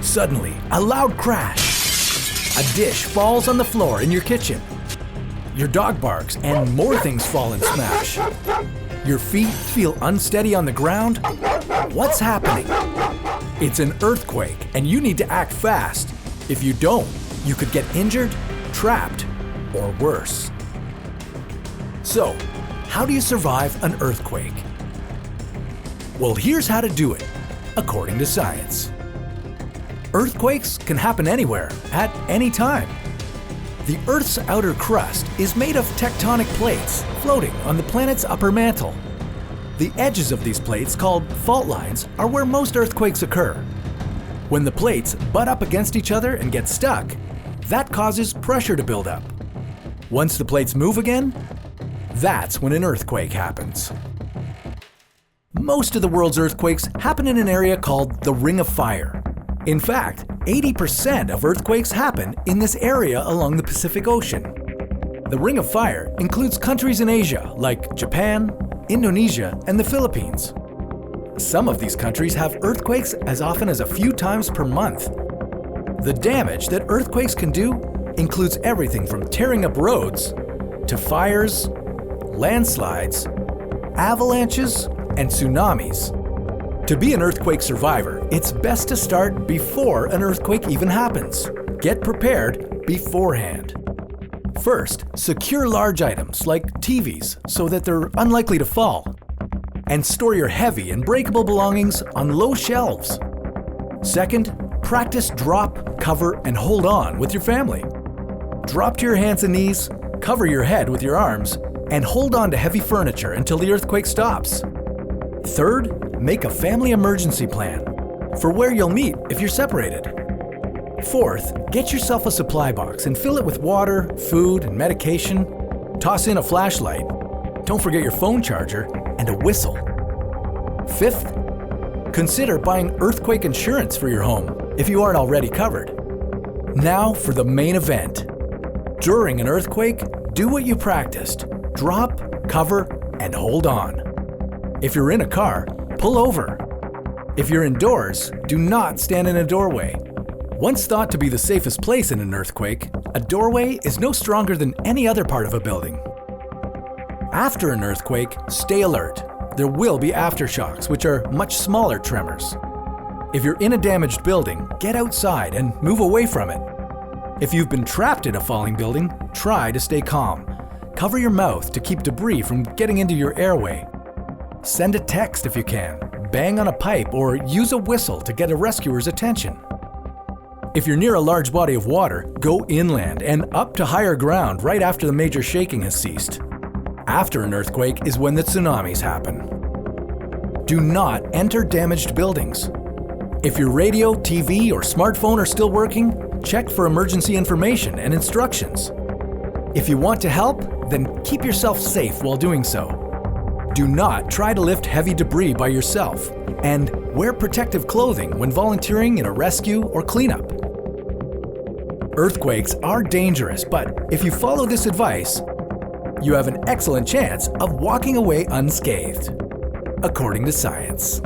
Suddenly, a loud crash. A dish falls on the floor in your kitchen. Your dog barks and more things fall and smash. Your feet feel unsteady on the ground. What's happening? It's an earthquake and you need to act fast. If you don't, you could get injured, trapped, or worse. So, how do you survive an earthquake? Well, here's how to do it, according to science. Earthquakes can happen anywhere, at any time. The Earth's outer crust is made of tectonic plates floating on the planet's upper mantle. The edges of these plates, called fault lines, are where most earthquakes occur. When the plates butt up against each other and get stuck, that causes pressure to build up. Once the plates move again, that's when an earthquake happens. Most of the world's earthquakes happen in an area called the Ring of Fire. In fact, 80% of earthquakes happen in this area along the Pacific Ocean. The Ring of Fire includes countries in Asia like Japan, Indonesia, and the Philippines. Some of these countries have earthquakes as often as a few times per month. The damage that earthquakes can do includes everything from tearing up roads to fires, landslides, avalanches, and tsunamis. To be an earthquake survivor, it's best to start before an earthquake even happens. Get prepared beforehand. First, secure large items like TVs so that they're unlikely to fall. And store your heavy and breakable belongings on low shelves. Second, practice drop, cover, and hold on with your family. Drop to your hands and knees, cover your head with your arms, and hold on to heavy furniture until the earthquake stops. Third, make a family emergency plan for where you'll meet if you're separated. Fourth, get yourself a supply box and fill it with water, food, and medication. Toss in a flashlight. Don't forget your phone charger and a whistle. Fifth, consider buying earthquake insurance for your home if you aren't already covered. Now for the main event. During an earthquake, do what you practiced. Drop, cover, and hold on. If you're in a car, pull over. If you're indoors, do not stand in a doorway. Once thought to be the safest place in an earthquake, a doorway is no stronger than any other part of a building. After an earthquake, stay alert. There will be aftershocks, which are much smaller tremors. If you're in a damaged building, get outside and move away from it. If you've been trapped in a falling building, try to stay calm. Cover your mouth to keep debris from getting into your airway. Send a text if you can, bang on a pipe, or use a whistle to get a rescuer's attention. If you're near a large body of water, go inland and up to higher ground right after the major shaking has ceased. After an earthquake is when the tsunamis happen. Do not enter damaged buildings. If your radio, TV, or smartphone are still working, check for emergency information and instructions. If you want to help, then keep yourself safe while doing so. Do not try to lift heavy debris by yourself, and wear protective clothing when volunteering in a rescue or cleanup. Earthquakes are dangerous, but if you follow this advice, you have an excellent chance of walking away unscathed, according to science.